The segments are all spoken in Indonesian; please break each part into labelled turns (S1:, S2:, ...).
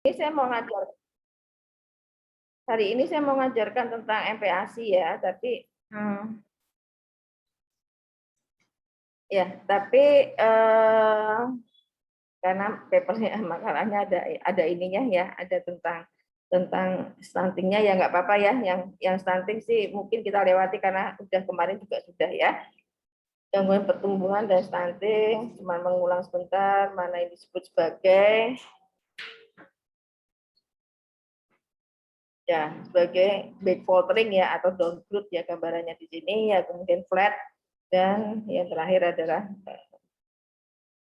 S1: Ini saya mau ngajar. Hari ini saya mau ngajarkan tentang MPASI ya, tapi ya, tapi karena papernya makalahnya ada ininya ya, ada tentang stuntingnya ya nggak apa-apa ya, yang stunting sih mungkin kita lewati karena udah kemarin juga sudah ya. Gangguan pertumbuhan dan stunting, cuma mengulang sebentar mana yang disebut sebagai bed faltering ya atau down growth ya gambarannya di sini ya, kemudian flat, dan yang terakhir adalah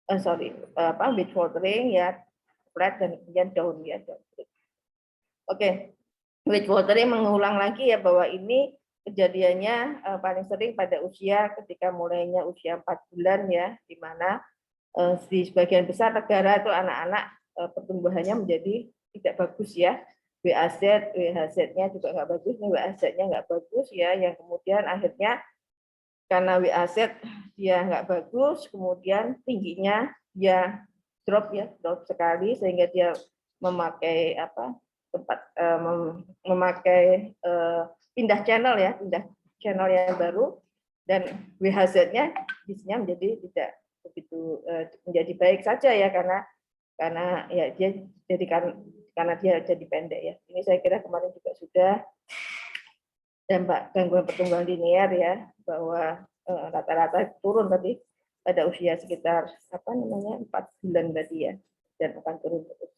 S1: bed faltering ya, flat, dan kemudian down ya, down growth. Oke, bed faltering mengulang lagi ya bahwa ini kejadiannya paling sering pada usia ketika mulainya usia 4 bulan ya, di mana di sebagian besar negara itu anak-anak pertumbuhannya menjadi tidak bagus ya. WHZ-nya juga nggak bagus, WAZ-nya nggak bagus ya, yang kemudian akhirnya karena WAZ dia nggak bagus, kemudian tingginya dia drop sekali sehingga dia memakai pindah channel yang baru, dan WHZ-nya bisnya menjadi tidak begitu menjadi baik saja ya, karena ya dia karena dia jadi pendek ya. Ini saya kira kemarin juga sudah dampak gangguan pertumbuhan linear ya, bahwa rata-rata turun tadi pada usia sekitar 4 bulan tadi ya, dan akan turun terus.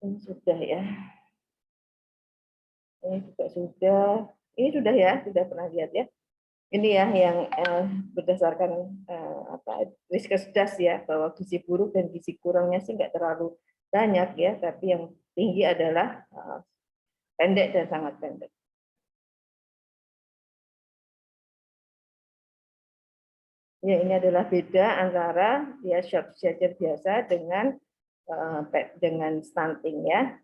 S1: Ini sudah ya. Ini juga sudah. Ini sudah ya, sudah pernah lihat ya. Ini ya yang berdasarkan Riskesdas ya, bahwa gizi buruk dan gizi kurangnya sih nggak terlalu banyak ya, tapi yang tinggi adalah pendek dan sangat pendek. Ya, ini adalah beda antara ya short stature biasa dengan stunting ya.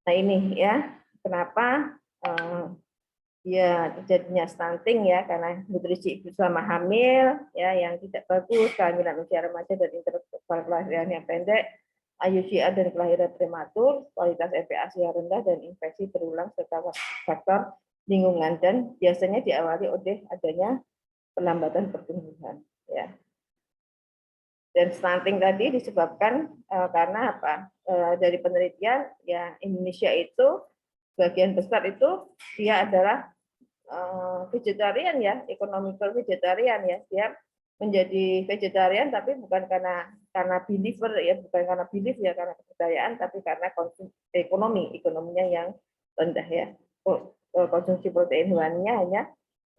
S1: Nah ini ya, kenapa ya terjadinya stunting ya, karena nutrisi ibu selama hamil ya yang tidak bagus, kehamilan usia remaja dan interval kelahiran yang pendek, IUCR dan kelahiran prematur, kualitas MPASI yang rendah, dan infeksi berulang serta faktor lingkungan, dan biasanya diawali oleh adanya perlambatan pertumbuhan ya. Dan stunting tadi disebabkan karena apa? Dari penelitian ya, Indonesia itu bagian besar itu dia adalah vegetarian ya, economical vegetarian ya. Dia menjadi vegetarian tapi bukan karena believer ya, bukan karena belief ya, karena kebudayaan, tapi karena ekonominya yang rendah ya. Konsumsi protein hewaninya hanya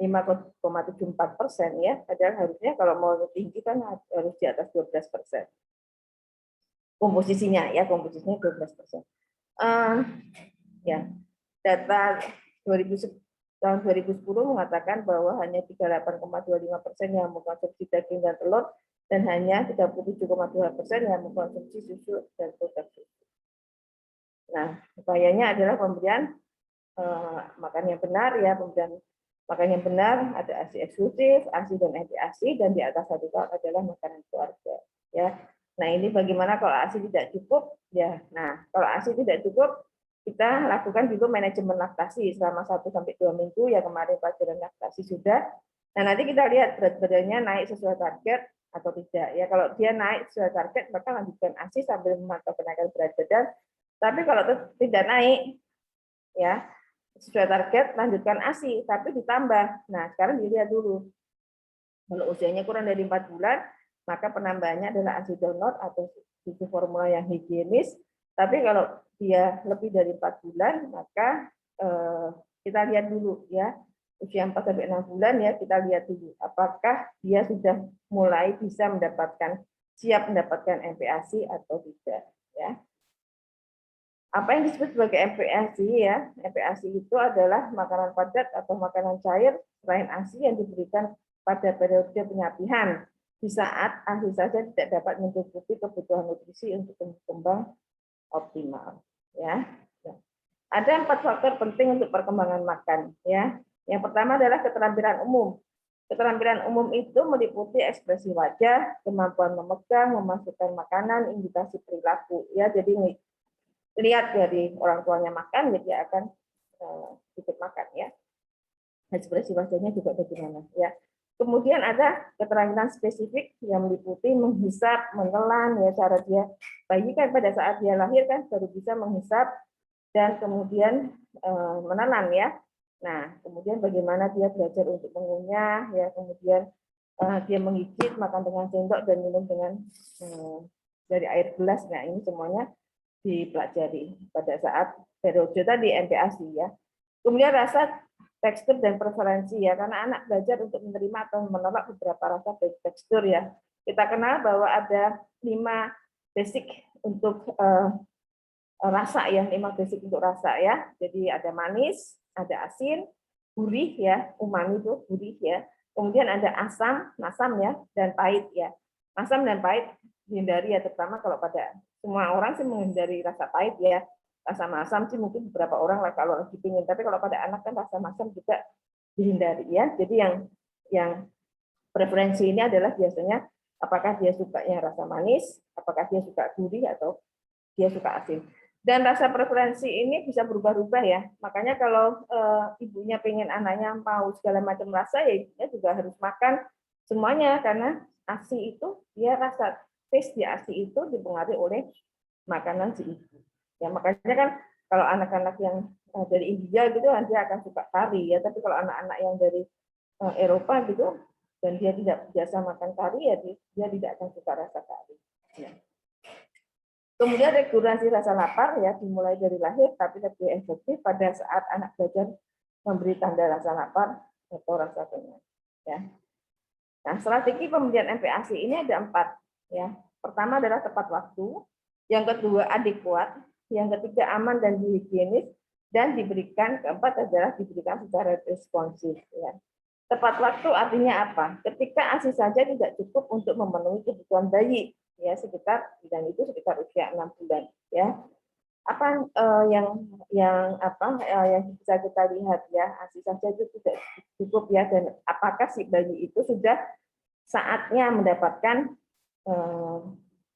S1: 5,74% ya, padahal harusnya kalau mau tinggi kan harus di atas 12%. Komposisinya 12%. Ya, data 2000 tahun 2010 mengatakan bahwa hanya 38,25% yang mengkonsumsi daging dan telur, dan hanya 37,2% yang mengkonsumsi susu dan produk susu. Nah, upayanya adalah pemberian makan yang benar ya, pemberian makan yang benar, ada ASI eksklusif, ASI dan anti-ASI, dan di atas 1 tahun adalah makanan keluarga ya. Nah, ini bagaimana kalau ASI tidak cukup ya. Nah, kalau ASI tidak cukup, kita lakukan dulu manajemen laktasi selama 1-2 minggu ya, kemarin pelajaran laktasi sudah. Nah, nanti kita lihat berat badannya naik sesuai target atau tidak ya. Kalau dia naik sesuai target, maka lanjutkan ASI sambil memantau kenaikan berat badan. Tapi kalau tidak naik ya sesuai target, lanjutkan ASI tapi ditambah. Nah, sekarang dilihat dulu. Kalau usianya kurang dari 4 bulan, maka penambahannya adalah ASI download atau susu formula yang higienis. Tapi kalau dia lebih dari 4 bulan, maka kita lihat dulu ya, usia 4-6 bulan ya, kita lihat dulu apakah dia sudah mulai bisa siap mendapatkan MPASI atau tidak ya. Apa yang disebut sebagai MPASI ya? MPASI itu adalah makanan padat atau makanan cair selain ASI yang diberikan pada periode penyapihan di saat ASI saja tidak dapat mencukupi kebutuhan nutrisi untuk berkembang optimal ya. Ada 4 faktor penting untuk perkembangan makan ya. Yang pertama adalah keterampilan umum. Keterampilan umum itu meliputi ekspresi wajah, kemampuan memegang, memasukkan makanan, imitasi perilaku. Ya, jadi lihat dari orang tuanya makan, jadi dia akan ikut makan ya. Ekspresi wajahnya juga bagaimana ya. Kemudian ada keterampilan spesifik yang meliputi menghisap, menelan ya, cara dia bayi kan pada saat dia lahir kan baru bisa menghisap dan kemudian menelan ya. Nah, kemudian bagaimana dia belajar untuk mengunyah, ya, kemudian dia menggigit, makan dengan sendok dan minum dengan dari air gelas. Nah, ini semuanya dipelajari pada saat periode tadi MPASI ya. Kemudian rasa, tekstur dan preferensi ya, karena anak belajar untuk menerima atau menolak beberapa rasa tekstur ya. Kita kenal bahwa ada 5 basic untuk rasa ya, 5 basic untuk rasa ya. Jadi ada manis, ada asin, gurih ya, umami itu gurih ya. Kemudian ada asam, masam ya, dan pahit ya. Masam dan pahit dihindari ya, terutama kalau pada semua orang sih menghindari rasa pahit ya. Rasa masam sih mungkin beberapa orang lah kalau lagi pingin, tapi kalau pada anak kan rasa masam juga dihindari ya. Jadi yang preferensi ini adalah biasanya apakah dia sukanya rasa manis, apakah dia suka gurih atau dia suka asin. Dan rasa preferensi ini bisa berubah-ubah ya. Makanya kalau ibunya pengen anaknya mau segala macam rasa, ya ibunya juga harus makan semuanya, karena ASI itu dia rasa taste di ASI itu dipengaruhi oleh makanan si ibu. Ya makanya kan kalau anak-anak yang dari India gitu dia akan suka kari ya. Tapi kalau anak-anak yang dari Eropa gitu dan dia tidak biasa makan kari ya dia tidak akan suka rasa kari. Ya. Kemudian regulasi rasa lapar ya dimulai dari lahir, tapi lebih efektif pada saat anak belajar memberi tanda rasa lapar atau rasa kenyang. Ya. Nah, strategi pemberian MPASI ini ada 4. Ya. Pertama adalah tepat waktu, yang kedua adekuat, yang ketiga aman dan higienis, dan diberikan, keempat adalah diberikan secara responsif. Ya. Tepat waktu artinya apa? Ketika ASI saja tidak cukup untuk memenuhi kebutuhan bayi, ya sekitar, dan itu sekitar usia 6 bulan ya. Apa yang bisa kita lihat ya, ASI saja itu tidak cukup ya, dan apakah si bayi itu sudah saatnya mendapatkan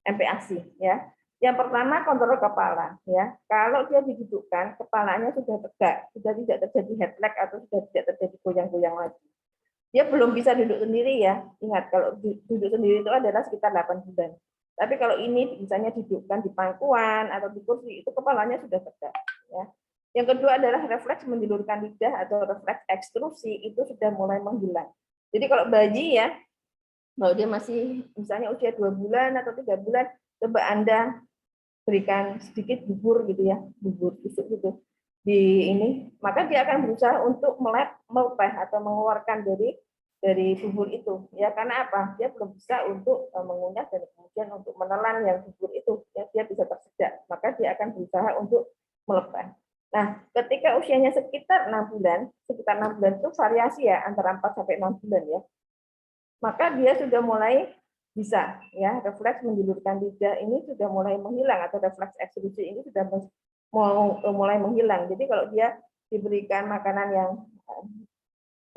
S1: MPASI ya. Yang pertama kontrol kepala ya. Kalau dia didudukkan, kepalanya sudah tegak, sudah tidak terjadi head lag atau sudah tidak terjadi goyang-goyang lagi. Dia belum bisa duduk sendiri ya. Ingat, kalau duduk sendiri itu adalah sekitar 8 bulan. Tapi kalau ini misalnya dudukkan di pangkuan atau di kursi, itu kepalanya sudah tegak. Ya. Yang kedua adalah refleks menjulurkan lidah atau refleks ekstrusi, itu sudah mulai menghilang. Jadi kalau bayi ya, kalau dia masih misalnya usia 2 bulan atau 3 bulan, coba Anda berikan sedikit bubur gitu ya, bubur tusuk gitu di ini, maka dia akan berusaha untuk melepeh atau mengeluarkan dari bubur itu ya, karena apa, dia belum bisa untuk mengunyah dan kemudian untuk menelan yang bubur itu ya, dia bisa tersedak, maka dia akan berusaha untuk melepeh. Nah, ketika usianya sekitar 6 bulan, sekitar 6 bulan itu variasi ya antara 4 sampai 6 bulan ya, maka dia sudah mulai bisa ya, refleks menjulurkan lidah ini sudah mulai menghilang, atau refleks ekstrusi ini sudah mulai menghilang. Jadi kalau dia diberikan makanan yang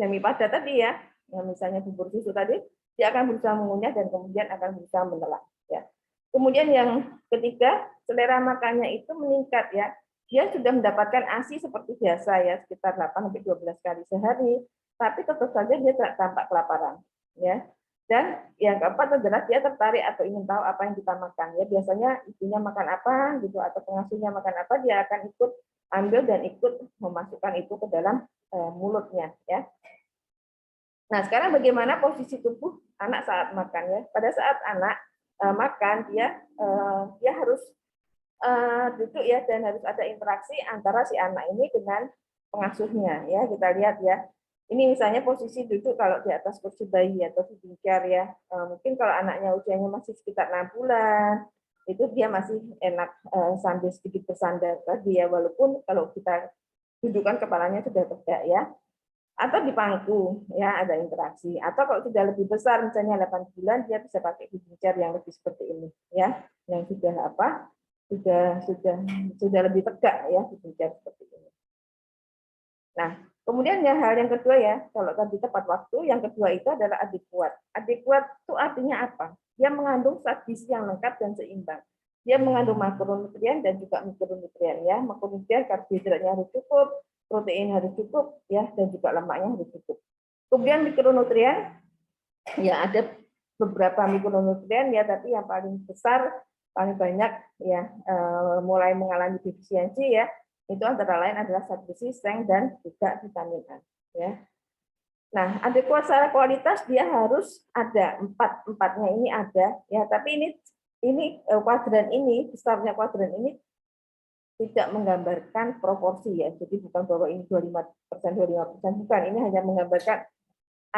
S1: semi padat tadi ya, yang misalnya bubur susu tadi, dia akan berusaha mengunyah dan kemudian akan berusaha menelan ya. Kemudian yang ketiga, selera makannya itu meningkat ya. Dia sudah mendapatkan ASI seperti biasa ya, sekitar 8 sampai 12 kali sehari, tapi tetap saja dia tampak kelaparan ya. Dan yang keempat adalah dia tertarik atau ingin tahu apa yang kita makan ya. Biasanya ibunya makan apa gitu atau pengasuhnya makan apa, dia akan ikut ambil dan ikut memasukkan itu ke dalam mulutnya ya. Nah, sekarang bagaimana posisi tubuh anak saat makan ya? Pada saat anak makan dia harus duduk ya, dan harus ada interaksi antara si anak ini dengan pengasuhnya ya. Kita lihat ya. Ini misalnya posisi duduk kalau di atas kursi bayi atau feeding chair ya. Mungkin kalau anaknya usianya masih sekitar 6 bulan, itu dia masih enak sambil sedikit bersandar lagi ya, walaupun kalau kita dudukkan kepalanya sudah tegak ya. Atau di pangku ya, ada interaksi. Atau kalau sudah lebih besar misalnya 8 bulan, dia bisa pakai feeding chair yang lebih seperti ini ya, yang sudah sudah lebih tegak ya, feeding chair seperti ini. Nah, Kemudian hal yang kedua ya, kalau tadi tepat waktu, yang kedua itu adalah adekuat. Adekuat itu artinya apa? Dia mengandung zat gizi yang lengkap dan seimbang. Dia mengandung makronutrien dan juga mikronutrien ya. Makronutrien karbohidratnya harus cukup, protein harus cukup ya, dan juga lemaknya harus cukup. Kemudian mikronutrien ya ada beberapa mikronutrien ya, tapi yang paling besar, paling banyak ya mulai mengalami defisiensi ya. Itu antara lain adalah zat besi, seng, dan juga vitamin A. Ya. Nah, adekuat secara kualitas dia harus ada empatnya ini ada ya. Tapi ini kuadran ini besarnya kuadran ini tidak menggambarkan proporsi ya. Jadi bukan bahwa ini 25% bukan. Ini hanya menggambarkan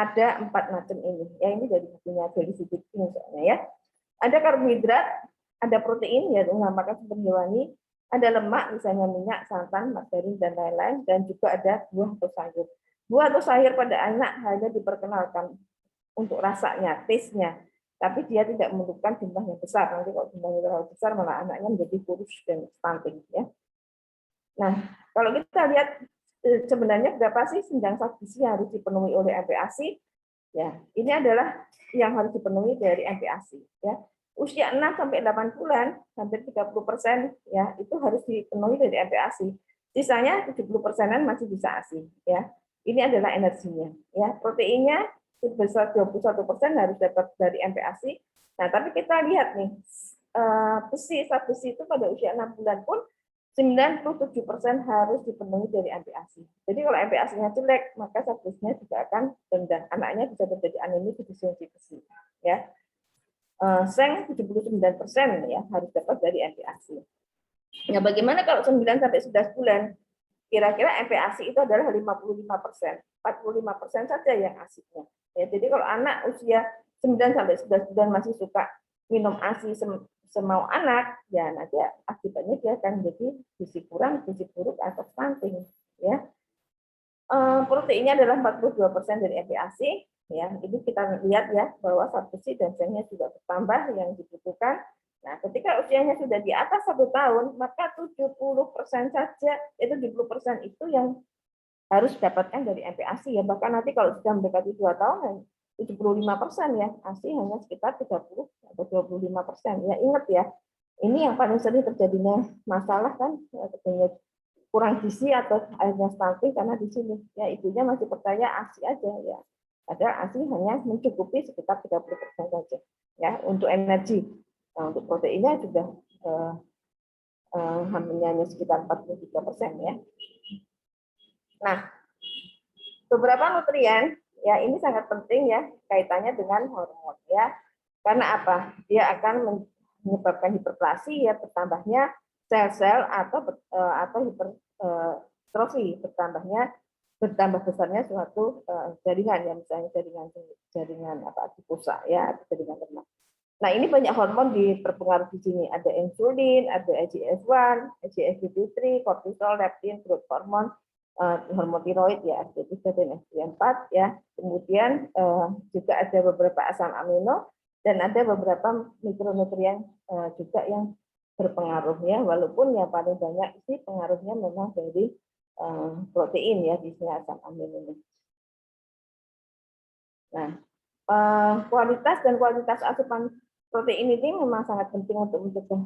S1: ada 4 macam ini. Ya ini dari bukunya Felicity misalnya ya. Ada karbohidrat, ada protein ya menggambarkan sumber hewani, ada lemak misalnya minyak, santan, margarin dan lain-lain, dan juga ada buah atau sayur. Buah atau sayur pada anak hanya diperkenalkan untuk rasanya, taste-nya, tapi dia tidak membutuhkan jumlah yang besar. Nanti kalau jumlahnya terlalu besar malah anaknya menjadi kurus dan stunting ya. Nah, kalau kita lihat sebenarnya berapa sih senjang zat gizi yang harus dipenuhi oleh MPASI? Ya, ini adalah yang harus dipenuhi dari MPASI ya. Usia 6 sampai 8 bulan hampir 30% ya, itu harus dipenuhi dari MPASI. Sisanya 70%-an masih bisa ASI ya. Ini adalah energinya ya. Proteinnya sebesar 21% harus dapat dari MPASI. Nah, tapi kita lihat nih zat besi itu pada usia 6 bulan pun 97% harus dipenuhi dari MPASI. Jadi kalau MPASI-nya jelek, maka zat besinya juga akan rendah. Anaknya bisa terjadi anemia defisiensi besi. Ya, seng 79% ya harus dapat dari MPASI. Nah, bagaimana kalau 9 sampai 11 bulan? Kira-kira MPASI itu adalah 55%. 45% saja yang ASI-nya. Ya, jadi kalau anak usia 9 sampai 11 bulan masih suka minum ASI semau anak, ya nanti akibatnya dia akan menjadi gizi kurang, gizi buruk atau stunting. Ya, proteinnya adalah 42% dari MPASI. Ya, ini kita lihat ya bahwa zat besi dan sengnya juga bertambah yang dibutuhkan. Nah, ketika usianya sudah di atas 1 tahun, maka 70% saja, itu 70% itu yang harus didapatkan dari MPASI ya. Bahkan nanti kalau sudah mendekati 2 tahun, 75% ya, ASI hanya sekitar 30 atau 25%. Ya ingat ya, ini yang paling sering terjadinya masalah kan, terjadinya kurang gizi atau akhirnya stunting karena di sini ya ibunya masih percaya ASI aja ya. Padahal ASI hanya mencukupi sekitar 30% saja ya untuk energi. Nah, untuk proteinnya sudah hanya sekitar 43% ya. Nah, beberapa nutrien ya ini sangat penting ya kaitannya dengan hormon ya. Karena apa? Dia akan menyebabkan hiperplasi ya, bertambahnya sel-sel atau hipertrofi, bertambah besarnya suatu jaringan ya, misalnya jaringan adiposa ya, atau jaringan lemak. Nah, ini banyak hormon berpengaruh di sini. Ada insulin, ada IGF-1, IGF-1, kortisol, leptin, growth hormone, hormon tiroid ya, FT3 dan FT4 ya. Kemudian juga ada beberapa asam amino dan ada beberapa mikronutrien juga yang berpengaruh ya, walaupun yang paling banyak sih pengaruhnya memang dari protein ya, di sini asam amino. Nah, kualitas dan kualitas asupan protein ini memang sangat penting untuk mencegah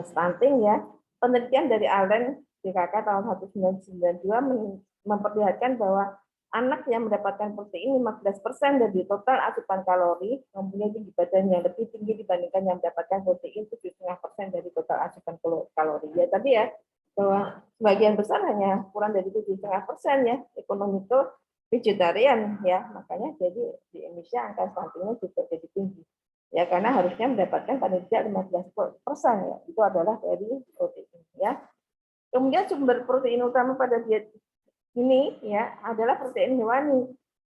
S1: stunting ya. Penelitian dari Allen DKK tahun 1992 memperlihatkan bahwa anak yang mendapatkan protein 15% dari total asupan kalori mempunyai tinggi badan yang lebih tinggi dibandingkan yang mendapatkan protein 7,5% dari total asupan kalori. Ya, tapi ya bahwa sebagian besar hanya kurang dari 7,5% ya, ekonomi itu vegetarian ya, makanya jadi di Indonesia angka stuntingnya juga jadi tinggi. Ya, karena harusnya mendapatkan paling tidak 15% ya, itu adalah dari protein ya. Kemudian sumber protein utama pada diet ini ya adalah protein hewani,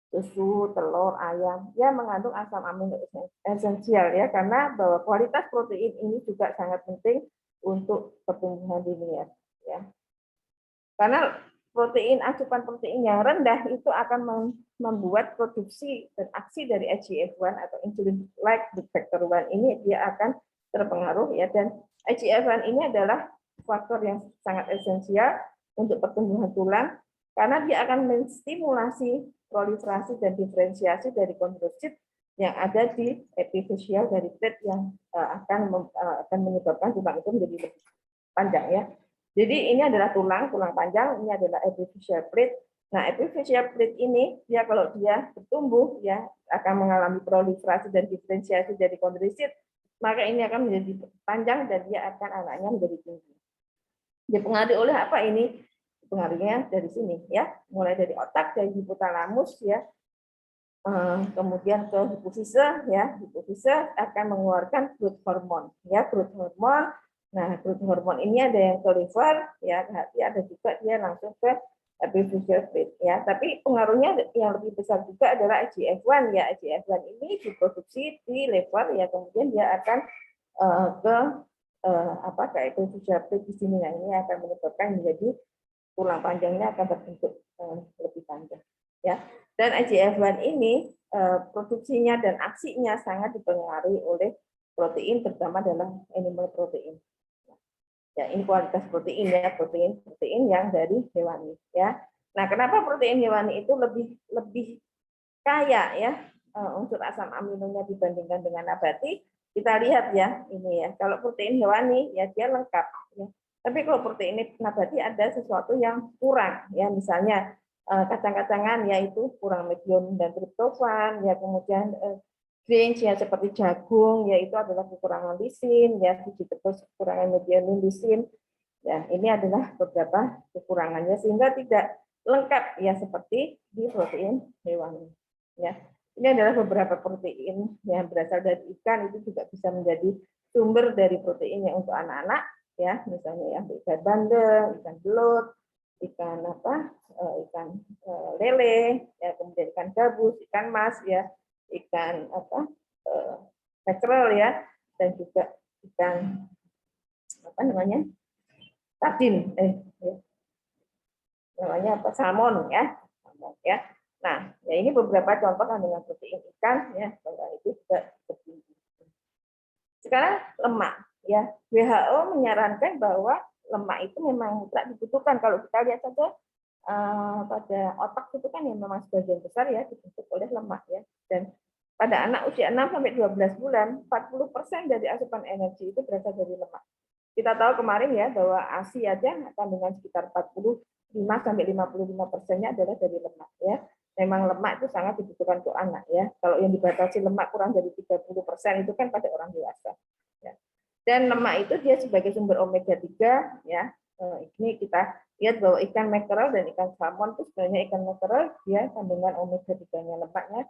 S1: susu, telur, ayam, ya mengandung asam amino esensial ya, karena bahwa kualitas protein ini juga sangat penting untuk pertumbuhan linear ya. Karena asupan protein yang rendah itu akan membuat produksi dan aksi dari IGF-1 atau insulin-like factor 1 ini dia akan terpengaruh ya, dan IGF-1 ini adalah faktor yang sangat esensial untuk pertumbuhan tulang karena dia akan menstimulasi proliferasi dan diferensiasi dari kondrosit yang ada di epifisial dari plate yang akan menyebabkan tulang itu menjadi lebih panjang ya. Jadi ini adalah tulang panjang, ini adalah epiphyseal plate. Nah, epiphyseal plate ini dia kalau dia bertumbuh ya akan mengalami proliferasi dan diferensiasi dari kondrosit, maka ini akan menjadi panjang dan dia akan anaknya menjadi tinggi. Dipengaruhi oleh apa ini? Pengaruhnya dari sini ya, mulai dari otak, dari hipotalamus ya, kemudian ke hipofise ya, hipofise akan mengeluarkan growth hormone ya, growth hormone. Nah, growth hormone ini ada yang ke liver ya, hati ada juga dia langsung ke epiphyseal plate ya. Tapi pengaruhnya yang lebih besar juga adalah IGF-1 ya. IGF-1 ini diproduksi di liver ya, kemudian dia akan ke ke epiphyseal plate di sini. Nah, ini akan menyebabkan menjadi tulang panjangnya akan terbentuk lebih panjang ya. Dan IGF-1 ini produksinya dan aksinya sangat dipengaruhi oleh protein, terutama dalam animal protein. Ya, ini kualitas protein ya, protein yang dari hewani ya. Nah, kenapa protein hewani itu lebih kaya ya unsur asam aminonya dibandingkan dengan nabati? Kita lihat ya ini ya. Kalau protein hewani ya dia lengkap ya. Tapi kalau protein nabati ada sesuatu yang kurang ya, misalnya kacang-kacangan yaitu kurang medium dan triptofan ya, kemudian grains ya seperti jagung yaitu adalah kekurangan lisin ya, terus kekurangan medium lisin ya, ini adalah beberapa kekurangannya sehingga tidak lengkap ya seperti di protein hewani ya. Ini adalah beberapa protein yang berasal dari ikan, itu juga bisa menjadi sumber dari protein yang untuk anak-anak ya, misalnya ya ikan bandeng, ikan belut, ikan lele ya, kemudian ikan gabus, ikan mas ya, ikan mackerel ya, dan juga ikan sardin namanya salmon ya. Nah, ya ini beberapa contoh kandungan protein ikan ya, bahwa itu juga tinggi. Sekarang lemak ya, WHO menyarankan bahwa lemak itu memang tidak dibutuhkan. Kalau kita lihat saja pada otak itu kan yang memang sebagian besar ya dibentuk oleh lemak ya. Dan pada anak usia 6 sampai 12 bulan, 40% dari asupan energi itu berasal dari lemak. Kita tahu kemarin ya bahwa ASI aja kandungan sekitar 45 sampai 55%-nya adalah dari lemak ya. Memang lemak itu sangat dibutuhkan untuk anak ya. Kalau yang dibatasi lemak kurang dari 30% itu kan pada orang dewasa. Ya. Dan lemak itu dia sebagai sumber omega 3 ya. Ini kita lihat bahwa ikan mackerel dan ikan salmon itu sebenarnya ikan mackerel dia kandungan omega 3-nya lemaknya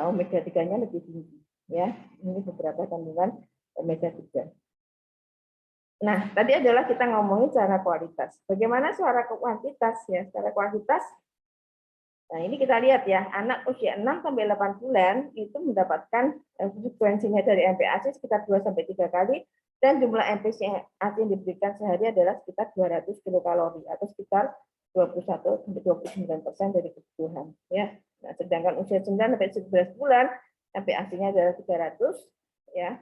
S1: omega 3-nya lebih tinggi ya. Ini beberapa kandungan omega 3. Nah, tadi adalah kita ngomongin secara kualitas. Bagaimana secara kuantitas ya? Secara kuantitas, nah ini kita lihat ya, anak usia 6 sampai 8 bulan itu mendapatkan frekuensinya dari MPASI sekitar 2 sampai 3 kali, dan jumlah MPASI yang diberikan sehari adalah sekitar 200 kilokalori atau sekitar 21 sampai 29% dari kebutuhan ya. Nah, sedangkan usia 9 sampai 11 bulan MPASI-nya adalah 300 ya.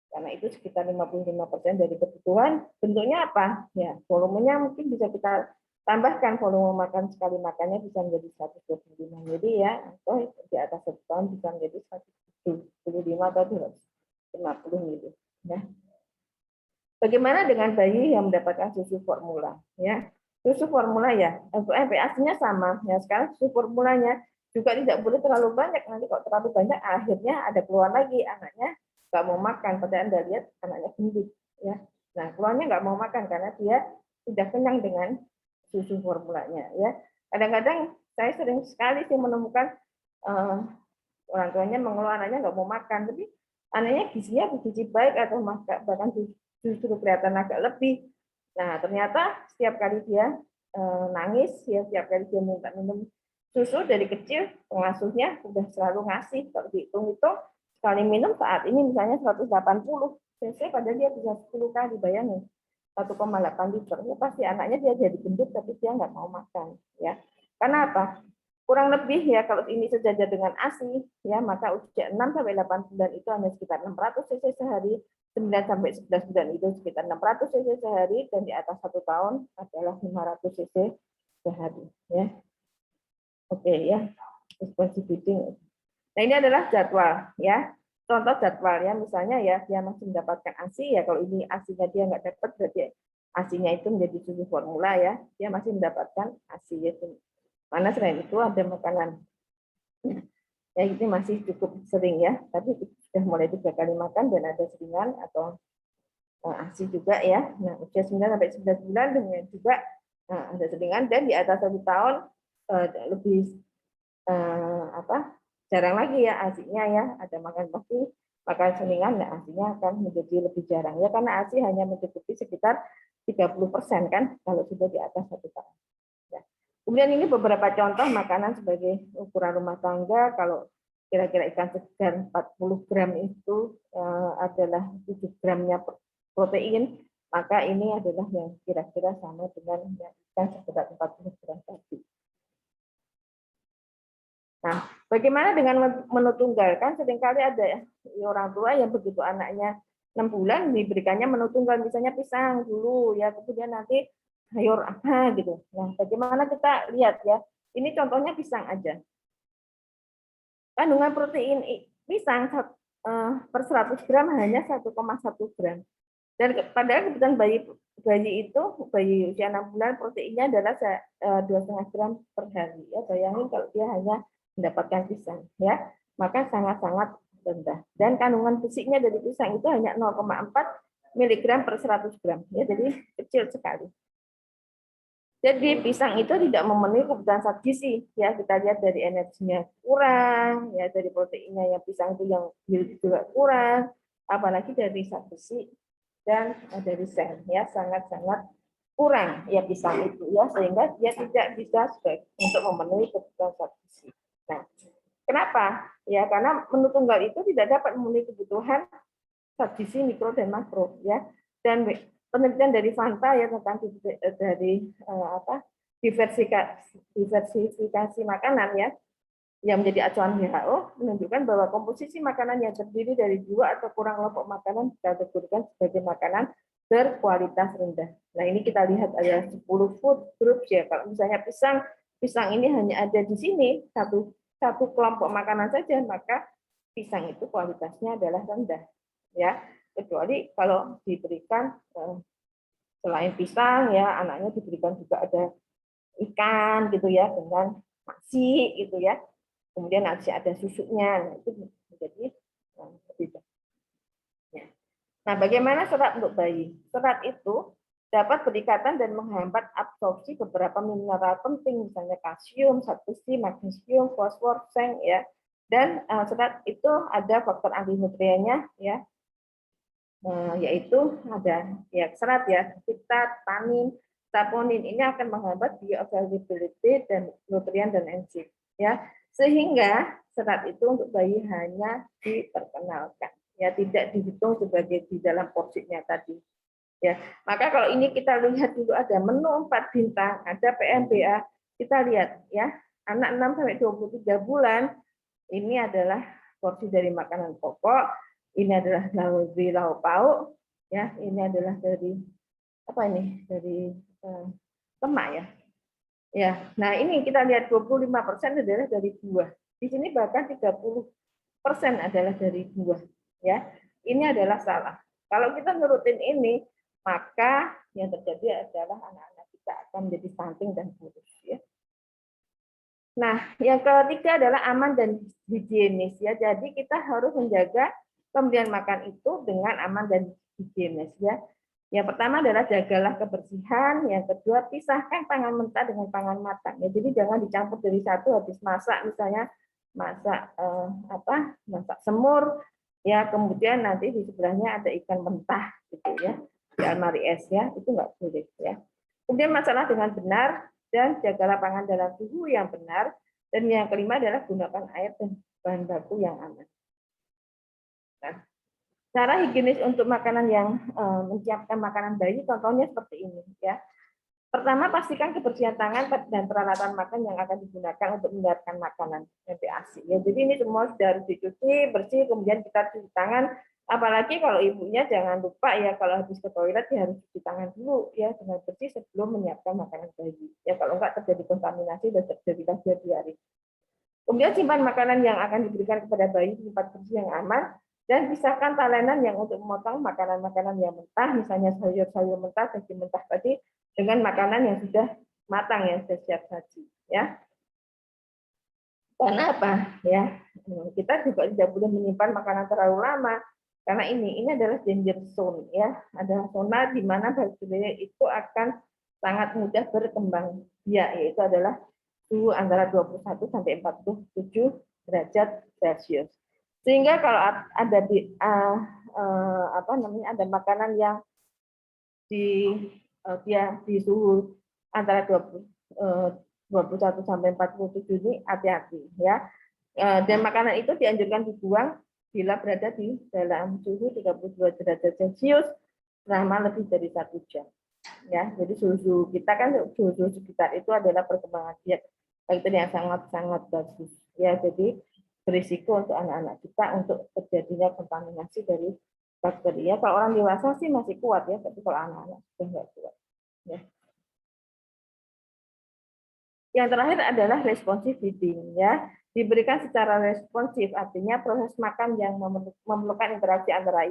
S1: Karena itu sekitar 55% dari kebutuhan. Bentuknya apa? Ya, volumenya mungkin bisa kita tambahkan, volume makan sekali makannya bisa menjadi 125 mili ya, atau di atas 1 tahun bisa menjadi 175 atau 250 mili. Ya. Bagaimana dengan bayi yang mendapatkan susu formula? Ya, susu formula ya, untuk MPASI-nya sama. Ya, sekarang susu formulanya juga tidak boleh terlalu banyak. Nanti kalau terlalu banyak, akhirnya ada keluar lagi anaknya nggak mau makan. Padahal Anda lihat anaknya gendut. Ya, nah keluarnya nggak mau makan karena dia sudah kenyang dengan susu formulanya. Ya, kadang-kadang saya sering sekali sih menemukan orang tuanya mengeluh anaknya nggak mau makan, tapi anaknya gizinya gizi baik atau bahkan justru kelihatan agak lebih. Nah, ternyata setiap kali dia nangis, ya setiap kali dia minta minum susu dari kecil, pengasuhnya sudah selalu ngasih. Kalau dihitung-hitung, sekali minum saat ini misalnya 180 cc, padahal dia bisa 10 kali, bayangin. 1,8 liter. Ya pasti anaknya dia jadi gendut, tapi dia nggak mau makan. Ya. Karena apa? Kurang lebih ya kalau ini sejajar dengan ASI, ya maka usia 6 sampai 8 bulan itu hanya sekitar 600 cc sehari, 9 sampai 11 bulan itu sekitar 600 cc sehari, dan di atas 1 tahun adalah 500 cc sehari ya. Oke ya, responsi feeding. Nah ini adalah jadwal ya, contoh jadwal ya, misalnya ya dia masih mendapatkan ASI ya, kalau ini ASI-nya dia nggak dapat berarti ASI-nya itu menjadi susu formula ya, dia masih mendapatkan ASI ya. Karena selain itu ada makanan ya ini masih cukup sering ya, tapi sudah mulai 3 kali makan dan ada seringan atau ASI juga ya. Nah usia 9 sampai 11 bulan dengan juga ada seringan, dan di atas 1 tahun lebih jarang lagi ya ASI-nya ya, ada makan pasti, makan seringan, nah ASI-nya akan menjadi lebih jarang ya, karena ASI hanya mencukupi sekitar 30% kan kalau sudah di atas 1 tahun. Ya. Kemudian ini beberapa contoh makanan sebagai ukuran rumah tangga. Kalau kira-kira ikan segar 40 gram itu adalah 7 gramnya protein, maka ini adalah yang kira-kira sama dengan ikan seberat 40 gram tadi. Nah, bagaimana dengan menu tunggal? Kan seringkali ada ya, orang tua yang begitu anaknya 6 bulan diberikannya menu tunggal, misalnya pisang dulu ya, kemudian nanti sayur apa gitu. Nah, bagaimana kita lihat ya? Ini contohnya pisang aja. Kandungan protein pisang per 100 gram hanya 1,1 gram. Dan padahal kebutuhan bayi itu, bayi usia 6 bulan proteinnya adalah 2,5 gram per hari. Ya, bayangin kalau dia hanya mendapatkan pisang, ya, maka sangat-sangat rendah. Dan kandungan besinya dari pisang itu hanya 0,4 mg per 100 gram. Ya, jadi kecil sekali. Jadi pisang itu tidak memenuhi kebutuhan zat gizi. Ya, kita lihat dari energinya kurang, ya, dari proteinnya yang pisang itu yang juga kurang, apalagi dari zat besi dan dari sel, ya, sangat-sangat kurang ya pisang itu ya, sehingga dia tidak bisa untuk memenuhi kebutuhan zat gizi. Nah, kenapa? Ya, karena menu tunggal itu tidak dapat memenuhi kebutuhan zat gizi mikro dan makro ya. Dan penelitian dari Fanta ya tentang dari diversifikasi makanan ya yang menjadi acuan WHO menunjukkan bahwa komposisi makanan yang terdiri dari 2 atau kurang kelompok makanan dikategorikan sebagai makanan berkualitas rendah. Nah, ini kita lihat ada 10 food groups ya. Kalau misalnya pisang ini hanya ada di sini satu kelompok makanan saja, maka pisang itu kualitasnya adalah rendah ya. Kecuali kalau diberikan selain pisang ya, anaknya diberikan juga ada ikan gitu ya, dengan nasi gitu ya. Kemudian nasi ada susunya, nah, itu menjadi berbeda. Ya. Nah, bagaimana serat untuk bayi? Serat itu dapat berikatan dan menghambat absorpsi beberapa mineral penting, misalnya kalsium, zat besi, magnesium, fosfor, seng ya. Dan serat itu ada faktor anti nutriennya ya, yaitu ada ya serat ya, fitat, tanin, saponin, ini akan menghambat bioavailability dan nutrien dan enzim ya, sehingga serat itu untuk bayi hanya diperkenalkan ya, tidak dihitung sebagai di dalam porsinya tadi ya. Maka kalau ini kita lihat dulu ada menu 4 bintang, ada PMBA, kita lihat ya, anak 6 sampai 23 bulan ini adalah porsi dari makanan pokok. Ini adalah dari lauk pauk, ya. Ini adalah dari apa ini? Dari lemak ya. Ya. Nah ini kita lihat 25% adalah dari buah. Di sini bahkan 30% adalah dari buah. Ya. Ini adalah salah. Kalau kita nurutin ini, maka yang terjadi adalah anak-anak kita akan menjadi stunting dan kurus. Ya. Nah, yang ketiga adalah aman dan higienis. Ya. Jadi kita harus menjaga pemberian makan itu dengan aman dan higienis ya. Yang pertama adalah jagalah kebersihan, yang kedua pisahkan pangan mentah dengan pangan matang. Ya, jadi jangan dicampur dari satu habis masak, misalnya masak masak semur ya, kemudian nanti di sebelahnya ada ikan mentah gitu ya, di almari es ya, itu enggak boleh ya. Kemudian masalah dengan benar dan jagalah pangan dalam suhu yang benar, dan yang kelima adalah gunakan air dan bahan baku yang aman. Nah, cara higienis untuk makanan yang menyiapkan makanan bayi, contohnya seperti ini ya. Pertama, pastikan kebersihan tangan dan peralatan makan yang akan digunakan untuk menyiapkan makanan MPASI. Ya, jadi ini semua sudah harus dicuci bersih, kemudian kita cuci tangan Apalagi kalau ibunya jangan lupa ya kalau habis ke toilet ya harus cuci tangan dulu ya dengan bersih sebelum menyiapkan makanan bayi. Ya kalau enggak terjadi kontaminasi dan terjadilah diare. Kemudian simpan makanan yang akan diberikan kepada bayi di tempat bersih yang aman dan pisahkan talenan yang untuk memotong makanan-makanan yang mentah, misalnya sayur-sayur mentah, daging mentah tadi dengan makanan yang sudah matang yang sudah siap saji. Ya, karena apa? Ya, kita juga tidak boleh menyimpan makanan terlalu lama. Karena ini adalah danger zone ya, ada zona di mana bakteri itu akan sangat mudah berkembang biak, yaitu adalah suhu antara 21 sampai 47 derajat Celcius. Sehingga kalau ada ada makanan yang di suhu antara 21 sampai 47 ini hati-hati ya. Dan makanan itu dianjurkan dibuang bila berada di dalam suhu 32 derajat Celcius selama lebih dari 1 jam. Ya, jadi suhu kita kan suhu sekitar itu adalah perkembangan biak bakteri yang sangat-sangat bagus. Ya, jadi berisiko untuk anak-anak kita untuk terjadinya kontaminasi dari bakteri. Ya, kalau orang dewasa sih masih kuat ya, tapi kalau anak-anak sudah nggak kuat. Ya. Yang terakhir adalah responsive feeding ya. Diberikan secara responsif, artinya proses makan yang memerlukan interaksi antara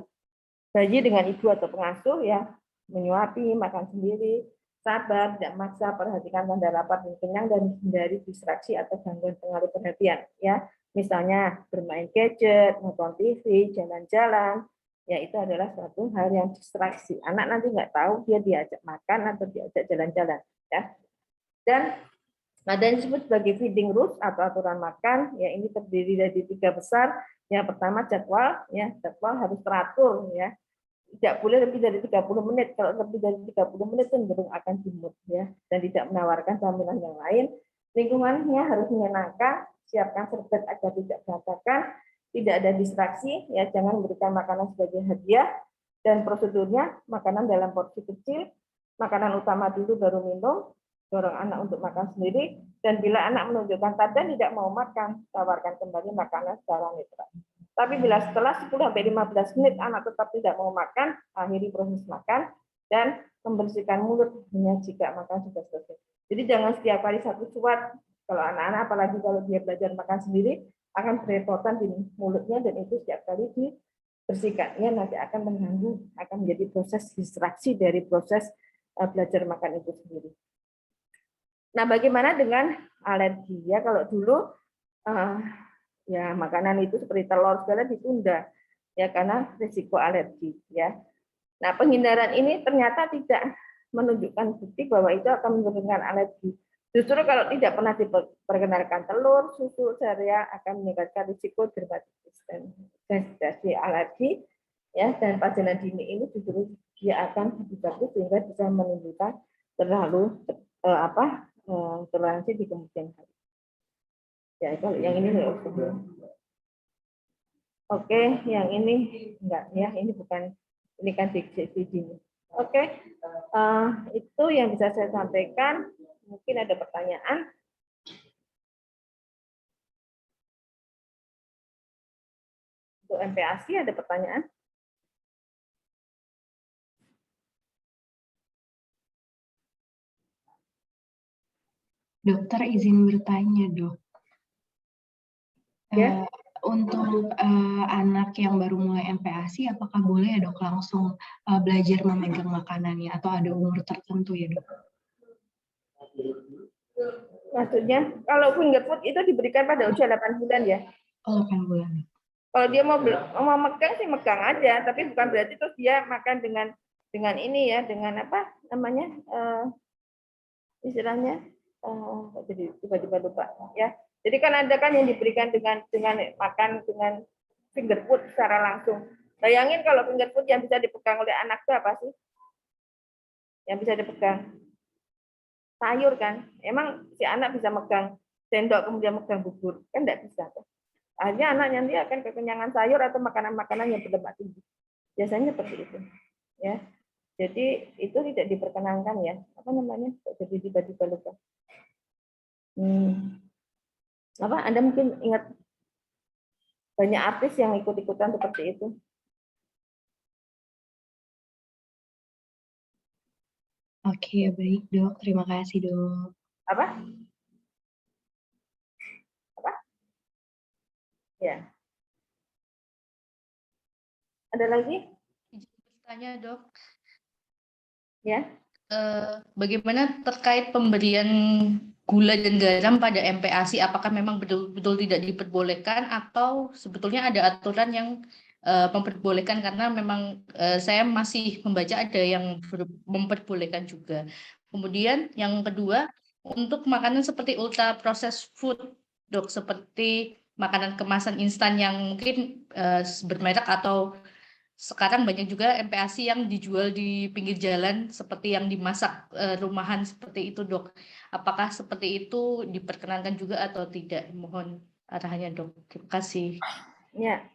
S1: bayi dengan ibu atau pengasuh ya, menyuapi, makan sendiri, sabar, tidak maksa, perhatikan tanda lapar dan kenyang, dan hindari distraksi atau gangguan pengaruh perhatian ya. Misalnya bermain gadget, nonton TV, jalan-jalan, ya itu adalah suatu hal yang distraksi. Anak nanti nggak tahu dia diajak makan atau diajak jalan-jalan ya. Dan ada yang disebut sebagai feeding rules atau aturan makan, ya ini terdiri dari 3 besar. Yang pertama jadwal, ya jadwal harus teratur, ya tidak boleh lebih dari 30 menit. Kalau lebih dari 30 menit cenderung akan jemut, ya dan tidak menawarkan camilan yang lain. Lingkungannya harus menyenangkan, siapkan serbet agar tidak berantakan, tidak ada distraksi, ya jangan memberikan makanan sebagai hadiah, dan prosedurnya makanan dalam porsi kecil, makanan utama dulu baru minum, dorong anak untuk makan sendiri, dan bila anak menunjukkan tanda tidak mau makan, tawarkan kembali makanan secara netral. Tapi bila setelah 10-15 menit anak tetap tidak mau makan, akhiri proses makan dan membersihkan mulut hanya jika makan sudah selesai. Jadi jangan setiap kali satu suap. Kalau anak-anak, apalagi kalau dia belajar makan sendiri, akan berepotan di mulutnya dan itu setiap kali dibersihkannya nanti akan mengganggu, akan menjadi proses distraksi dari proses belajar makan itu sendiri. Nah, bagaimana dengan alergi? Ya, kalau dulu ya makanan itu seperti telur segala ditunda ya karena risiko alergi ya. Nah, penghindaran ini ternyata tidak menunjukkan bukti bahwa itu akan menurunkan alergi. Justru kalau tidak pernah diperkenalkan telur, susu, sereal akan meningkatkan risiko dermatitis dan sensitasi alergi ya, dan pajanan dini ini justru dia akan lebih bagus sehingga bisa menimbulkan terlalu toleransi di kemudian hari. Ya, kalau yang ini oke, yang ini enggak ya, ini bukan, ini kan diksi dini. Oke, itu yang bisa saya sampaikan. Mungkin ada pertanyaan. Untuk MPASI ada pertanyaan?
S2: Dokter izin bertanya, Dok.
S1: Ya.
S2: Untuk anak yang baru mulai MPASI, apakah boleh ya Dok langsung belajar memegang makanannya atau ada umur tertentu ya Dok?
S1: Maksudnya, kalau finger food itu diberikan pada usia 8 bulan ya?
S2: Oh, 8 bulan.
S1: Kalau dia mau megang sih megang aja, tapi bukan berarti terus dia makan dengan ini ya, dengan apa namanya istilahnya, jadi tiba-tiba lupa ya. Jadi kan ada kan yang diberikan dengan makan dengan finger food secara langsung. Bayangin kalau finger food yang bisa dipegang oleh anak itu apa sih? Yang bisa dipegang sayur kan? Emang si anak bisa megang sendok kemudian megang bubur? Kan tidak bisa. Akhirnya anak nanti akan kekenyangan sayur atau makanan-makanan yang berlemak tinggi. Biasanya seperti itu. Ya. Jadi itu tidak diperkenankan ya. Apa namanya? Jadi tiba-tiba lupa. Apa? Anda mungkin ingat banyak artis yang ikut-ikutan seperti itu.
S2: Oke, baik dok. Terima kasih dok.
S1: Apa? Apa? Ya. Ada lagi?
S3: Izin bertanya dok,
S1: Ya.
S3: bagaimana terkait pemberian gula dan garam pada MPASI? Apakah memang betul-betul tidak diperbolehkan atau sebetulnya ada aturan yang memperbolehkan? Karena memang saya masih membaca ada yang memperbolehkan juga. Kemudian yang kedua, untuk makanan seperti ultra processed food, dok, seperti makanan kemasan instan yang mungkin bermerek atau sekarang banyak juga MPASI yang dijual di pinggir jalan seperti yang dimasak rumahan seperti itu, dok. Apakah seperti itu diperkenankan juga atau tidak? Mohon arahannya, dok. Terima kasih.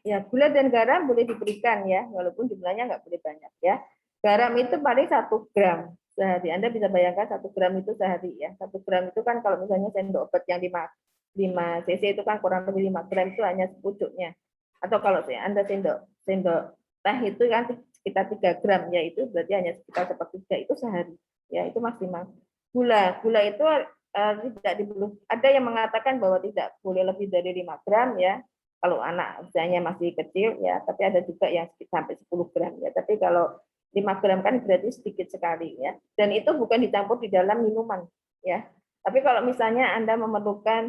S1: Ya, gula dan garam boleh diberikan ya, walaupun jumlahnya nggak boleh banyak ya. Garam itu paling 1 gram sehari. Anda bisa bayangkan 1 gram itu sehari ya. 1 gram itu kan kalau misalnya sendok obat yang 5 cc itu kan kurang lebih 5 gram itu hanya sepucuknya. Atau kalau Anda sendok teh itu kan sekitar 3 gram, ya itu berarti hanya sekitar sepertiga itu sehari. Ya, itu maksimal. Gula itu tidak diboleh. Ada yang mengatakan bahwa tidak boleh lebih dari 5 gram ya. Kalau anak usianya masih kecil ya, tapi ada juga yang sampai 10 gram ya. Tapi kalau 5 gram kan berarti sedikit sekali ya. Dan itu bukan dicampur di dalam minuman ya. Tapi kalau misalnya Anda memerlukan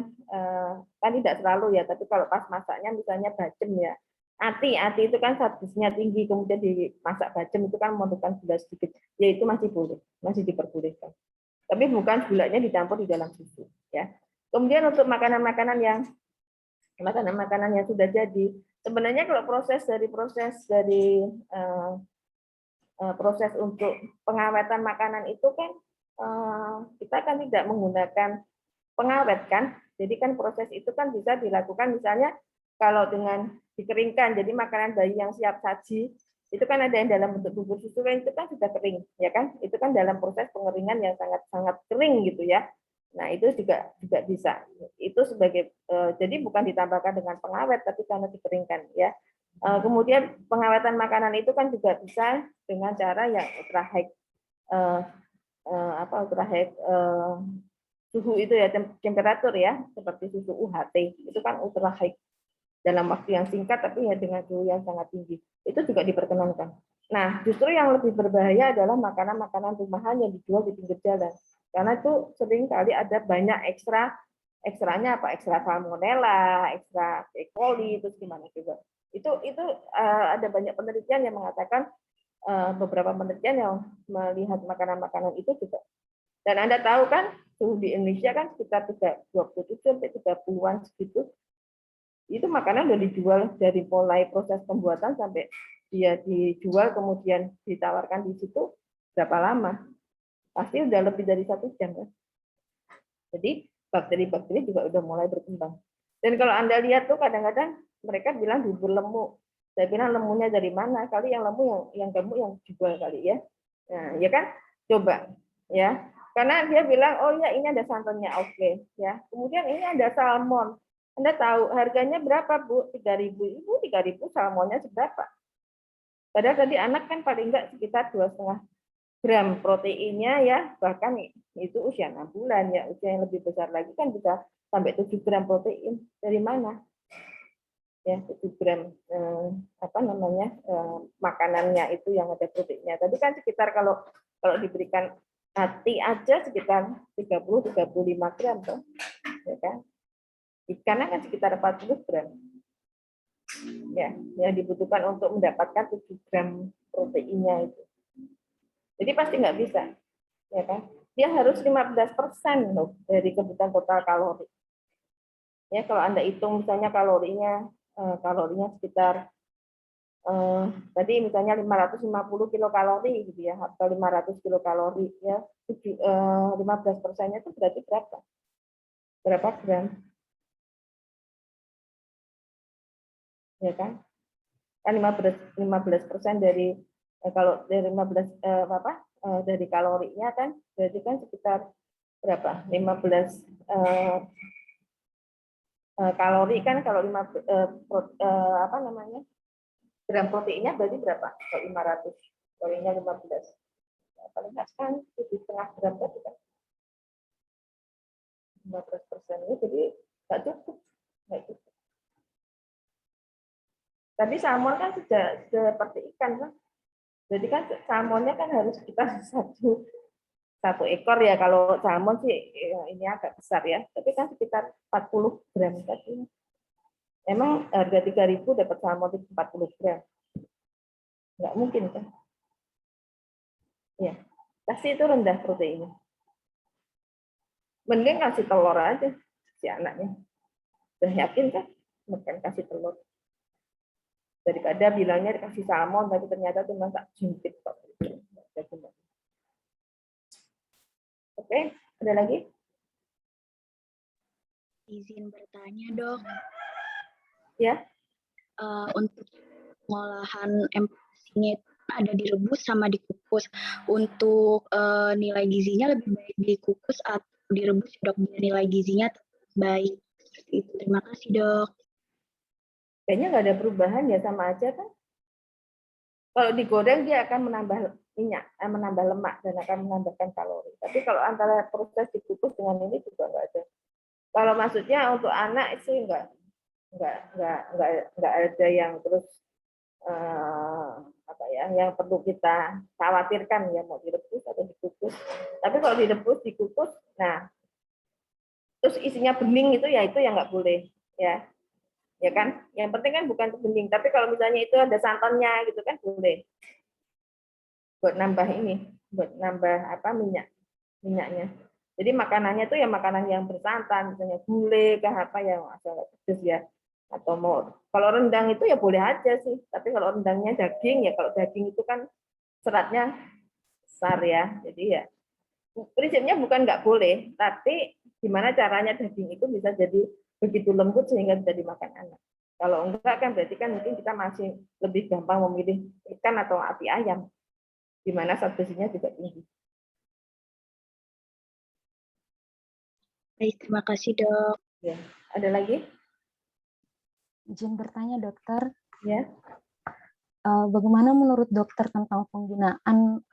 S1: kan tidak selalu ya, tapi kalau pas masaknya misalnya bacem ya. Ati itu kan zat-gizinya tinggi, kemudian dimasak bacem itu kan memerlukan gula sedikit. Ya itu masih boleh, masih diperbolehkan. Tapi bukan gulanya dicampur di dalam susu ya. Kemudian untuk makanan-makanan yang sudah jadi, sebenarnya kalau proses untuk pengawetan makanan itu kan kita kan tidak menggunakan pengawet kan, jadi kan proses itu kan bisa dilakukan misalnya kalau dengan dikeringkan, jadi makanan bayi yang siap saji itu kan ada yang dalam bentuk bubur susu kan itu kan sudah kering ya kan, itu kan dalam proses pengeringan yang sangat kering gitu ya. Nah, itu juga bisa. Itu sebagai jadi bukan ditambahkan dengan pengawet tapi karena dikeringkan ya. Kemudian pengawetan makanan itu kan juga bisa dengan cara yang ultra high suhu itu ya, temperatur ya, seperti susu UHT itu kan ultra high dalam waktu yang singkat tapi ya dengan suhu yang sangat tinggi. Itu juga diperkenankan. Nah, justru yang lebih berbahaya adalah makanan-makanan rumahan yang dijual di pinggir jalan. Karena itu sering kali ada banyak ekstranya apa? Ekstra salmonella, ekstra E. coli, terus gimana juga. Itu ada banyak penelitian yang mengatakan beberapa penelitian yang melihat makanan-makanan itu juga. Dan Anda tahu kan suhu di Indonesia kan sekitar 27 sampai 30-an segitu. Itu makanan udah dijual dari mulai proses pembuatan sampai dia dijual kemudian ditawarkan di situ berapa lama? Pasti udah lebih dari 1 jam kan. Jadi bakteri-bakteri juga udah mulai berkembang. Dan kalau Anda lihat tuh kadang-kadang mereka bilang bubur lemu. Saya bilang lemunya dari mana? Kali yang lemu yang gemuk yang dijual kali ya. Nah, ya kan? Coba ya. Karena dia bilang, oh ya ini ada santannya, oke ya. Kemudian ini ada salmon. Anda tahu harganya berapa, Bu? 3.000. Ibu 3.000 salmonnya seberapa? Padahal tadi anak kan paling enggak sekitar 2,5 gram proteinnya ya, bahkan itu usia 6 bulan ya, usia yang lebih besar lagi kan bisa sampai 7 gram protein. Dari mana? Ya, 7 gram makanannya itu yang ada proteinnya. Tadi kan sekitar kalau diberikan hati aja sekitar 30-35 gram tuh. Ya kan? Ikan kan sekitar 40 gram. Ya, yang dibutuhkan untuk mendapatkan 7 gram proteinnya itu. Jadi pasti nggak bisa, ya kan? Dia harus 15% loh dari kebutuhan total kalori. Ya, kalau Anda hitung misalnya kalorinya sekitar tadi misalnya 550 kilokalori gitu ya, atau 500 kilokalori ya, 15%-nya itu berarti berapa? Berapa gram? Ya kan? Kan 15% dari kalau dari 15 dari kalorinya kan berarti kan sekitar berapa? 15 kalori kan kalau 5 gram proteinnya berarti berapa? Kalau 500 kalorinya 15. paling nggak kan 7,5 gram tadi kan 15% ini, jadi nggak cukup, nggak cukup. Tapi salmon kan sudah seperti ikan kan, jadi kan salmonnya kan harus kita satu ekor ya, kalau salmon sih ini agak besar ya, tapi kan sekitar 40 gram tadi. Emang harga 3.000 dapat salmon 40 gram, nggak mungkin kan? Ya, pasti itu rendah proteinnya. Mending kasih telur aja si anaknya. Udah yakin kan makan kasih telur. Daripada bilangnya dikasih salmon tapi ternyata cuma tak jimpit kok. Oke, ada lagi?
S4: Izin bertanya, Dok.
S1: Ya.
S4: Untuk pengolahan MPASI-nya itu ada direbus sama dikukus. Untuk nilai gizinya lebih baik dikukus atau direbus, Dok, biar nilai gizinya tetap baik. Itu. Terima kasih, Dok.
S1: Kayaknya nggak ada perubahan ya, sama aja kan? Kalau digoreng dia akan menambah minyak, menambah lemak dan akan menambahkan kalori. Tapi kalau antara proses dikukus dengan ini juga nggak ada. Kalau maksudnya untuk anak sih nggak ada yang terus apa ya, yang perlu kita khawatirkan ya, mau direbus atau dikukus. Tapi kalau direbus, dikukus, nah terus isinya bening itu yang nggak boleh ya. Ya kan, yang penting kan bukan bening, tapi kalau misalnya itu ada santannya gitu kan boleh, buat nambah ini, buat nambah apa, minyaknya. Jadi makanannya tuh ya makanan yang bersantan, misalnya gulai kah apa yang asal pedes ya, atau mau kalau rendang itu ya boleh aja sih, tapi kalau rendangnya daging ya, kalau daging itu kan seratnya besar ya, jadi ya prinsipnya bukan nggak boleh, tapi gimana caranya daging itu bisa jadi begitu lembut sehingga bisa dimakan anak. Kalau enggak kan berarti kan mungkin kita masih lebih gampang memilih ikan atau ati ayam, di mana zat besinya juga tinggi.
S4: Baik, terima kasih, Dok.
S1: Ya, ada lagi?
S5: Izin bertanya, Dokter.
S1: Ya.
S5: Bagaimana menurut dokter tentang penggunaan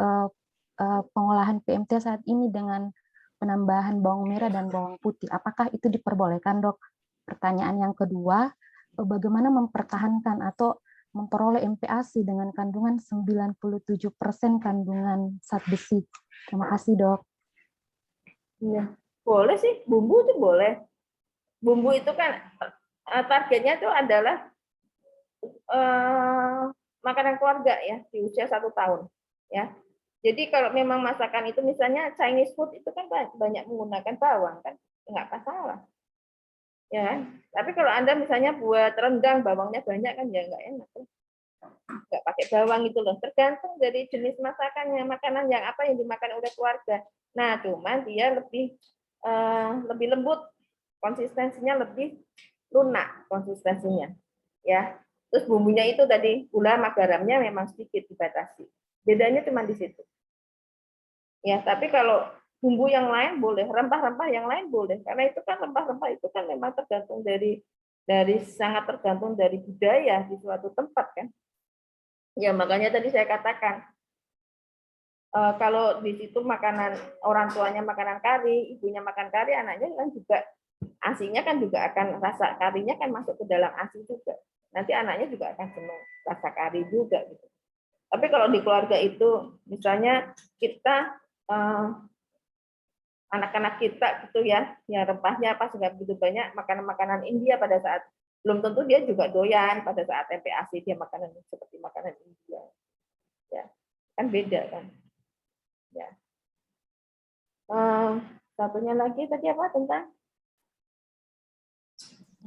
S5: pengolahan PMT saat ini dengan penambahan bawang merah dan bawang putih? Apakah itu diperbolehkan, Dok? Pertanyaan yang kedua, bagaimana mempertahankan atau memperoleh MPASI dengan kandungan 97% kandungan zat besi? Terima kasih, Dok.
S1: Ya, boleh sih, bumbu itu boleh. Bumbu itu kan targetnya itu adalah makanan keluarga ya, di usia 1 tahun ya. Jadi kalau memang masakan itu misalnya Chinese food itu kan banyak menggunakan bawang kan, nggak masalah. Ya kan? Tapi kalau Anda misalnya buat rendang bawangnya banyak kan ya nggak enak. Nggak pakai bawang itu loh. Tergantung dari jenis masakannya, makanan yang apa yang dimakan oleh keluarga. Nah, cuman dia lebih lembut, konsistensinya lebih lunak konsistensinya. Ya. Terus bumbunya itu tadi gula sama garamnya memang sedikit dibatasi. Bedanya cuma di situ. Ya, tapi kalau bumbu yang lain boleh, rempah-rempah yang lain boleh, karena itu kan rempah-rempah itu kan memang tergantung dari sangat tergantung dari budaya di suatu tempat kan. Ya makanya tadi saya katakan kalau di situ makanan orang tuanya makanan kari, ibunya makan kari, anaknya kan juga asinya kan juga akan rasa karinya kan masuk ke dalam asi juga. Nanti anaknya juga akan senang rasa kari juga gitu. Tapi kalau di keluarga itu misalnya kita anak-anak kita gitu ya, yang rempahnya pas nggak begitu banyak, makanan-makanan India pada saat belum tentu dia juga doyan pada saat MPASI dia makanan seperti makanan India, ya kan beda kan, ya. Satunya lagi tadi apa tentang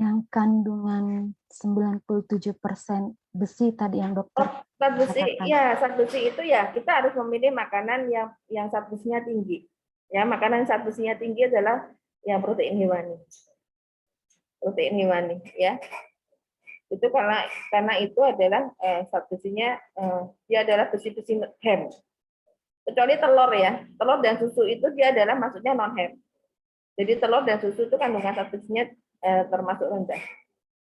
S5: yang kandungan 97% besi tadi yang dokter
S1: zat besi,
S5: katakan.
S1: ya zat besi itu ya kita harus memilih makanan yang zat besinya tinggi. Ya, makanan zat besinya tinggi adalah yang protein hewani. Protein hewani, ya. Itu karena itu adalah zat besinya dia adalah besi-besi hem. Kecuali telur ya, telur dan susu itu dia adalah maksudnya non hem. Jadi telur dan susu itu kandungan zat besinya termasuk rendah.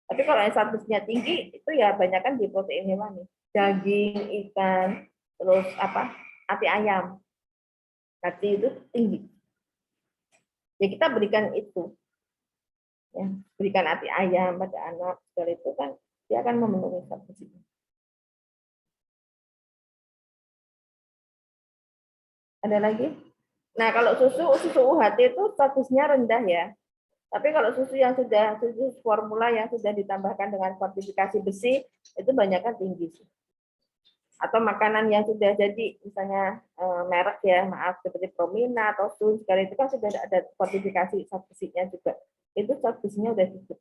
S1: Tapi kalau yang zat besinya tinggi itu ya banyakkan di protein hewani, daging, ikan, terus apa, ati ayam. HC itu tinggi. Ya kita berikan itu. Ya, berikan hati ayam pada anak, setelah itu kan dia akan memenuhi zat besi. Ada lagi? Nah, kalau susu UHT itu statusnya rendah ya. Tapi kalau susu formula yang sudah ditambahkan dengan fortifikasi besi itu banyakkan tinggi. Atau makanan yang sudah jadi, misalnya merek ya, maaf seperti Promina atau Sun, sekali itu kan sudah ada fortifikasi zat besinya juga. Itu zat besinya udah cukup.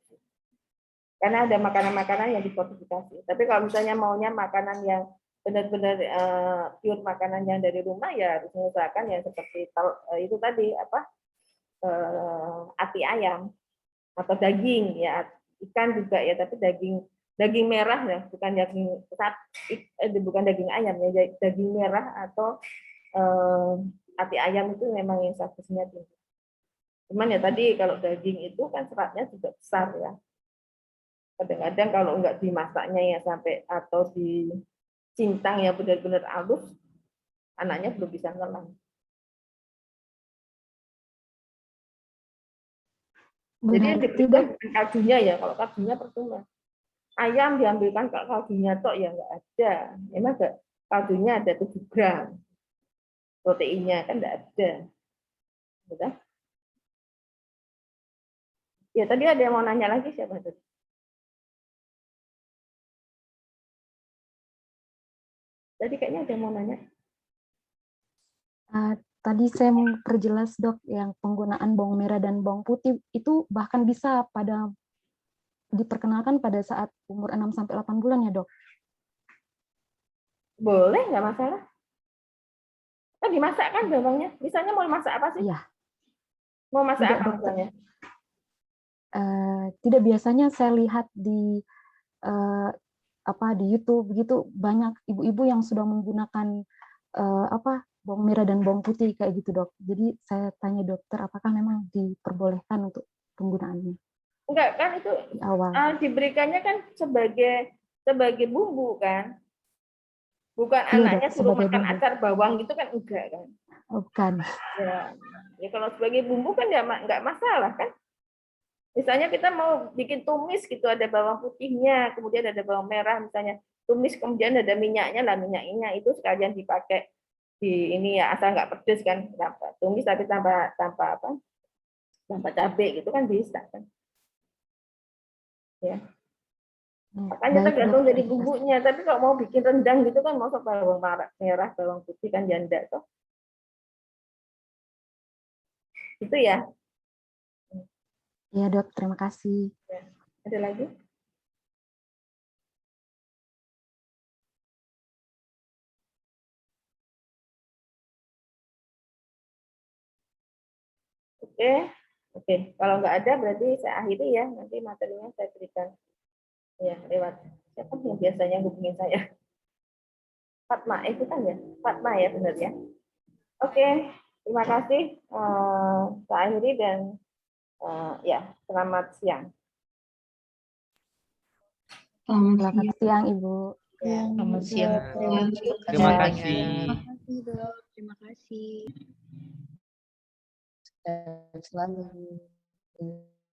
S1: Karena ada makanan-makanan yang difortifikasi. Tapi kalau misalnya maunya makanan yang benar-benar pure makanan yang dari rumah, ya harus mengusahakan yang seperti itu tadi ati ayam atau daging ya, ikan juga ya, tapi daging merah ya, bukan daging ayam ya, daging merah atau ati ayam itu memang yang zat besinya tinggi. Cuman ya tadi kalau daging itu kan seratnya juga besar ya. Kadang-kadang kalau enggak dimasaknya ya sampai atau dicincang ya benar-benar halus, anaknya belum bisa nelan. Jadi yang diberikan bukan kaldunya ya, kalau kaldunya percuma. Ayam diambilkan kaldunya tok ya enggak ada. Emang kaldunya ada 7 gram. Proteinnya kan enggak ada. Betul? Ya tadi ada yang mau nanya lagi, siapa tadi? Tadi kayaknya ada yang mau nanya.
S5: Tadi saya memperjelas dok, yang penggunaan bawang merah dan bawang putih itu bahkan bisa diperkenalkan pada saat umur 6-8 bulan ya dok?
S1: Boleh, nggak masalah. Kan dimasak kan bawangnya. Misalnya mau masak apa sih?
S5: Iya.
S1: Mau masak
S5: Tidak,
S1: apa
S5: dokter.
S1: misalnya?
S5: Tidak, biasanya saya lihat di di YouTube begitu, banyak ibu-ibu yang sudah menggunakan bawang merah dan bawang putih kayak gitu dok. Jadi saya tanya dokter, apakah memang diperbolehkan untuk penggunaannya?
S1: Enggak kan, itu
S5: di awal.
S1: Diberikannya kan sebagai bumbu kan, bukan
S5: Iya,
S1: anaknya
S5: dok,
S1: suruh
S5: sebagai
S1: makan
S5: bumbu.
S1: acar bawang gitu kan, enggak kan?
S5: Oh, bukan.
S1: Ya kalau sebagai bumbu kan ya enggak masalah kan. Misalnya kita mau bikin tumis gitu, ada bawang putihnya, kemudian ada bawang merah misalnya, tumis kemudian ada minyaknya lah, minyaknya itu sekalian dipakai di ini ya, asal nggak pedes kan, tumis tapi tanpa cabai gitu kan bisa kan. Ya. Makanya
S5: Baik,
S1: tergantung
S5: dok.
S1: dari bumbunya, tapi kalau mau bikin rendang gitu kan, mau bawang merah, bawang putih kan janda toh. Itu ya.
S5: Iya dok, terima kasih.
S1: Ya. Ada lagi? Oke. Kalau nggak ada berarti saya akhiri ya. Nanti materinya saya berikan ya lewat siapa yang biasanya hubungin saya. Fatma itu kan ya. Fatma ya, benar ya. Oke, terima kasih. Saya akhiri dan ya selamat siang.
S5: Selamat siang Ibu.
S1: Ya.
S3: Selamat siang.
S6: Terima
S3: banyak.
S6: kasih.
S4: Terima kasih dok. Terima kasih.
S3: Selalu.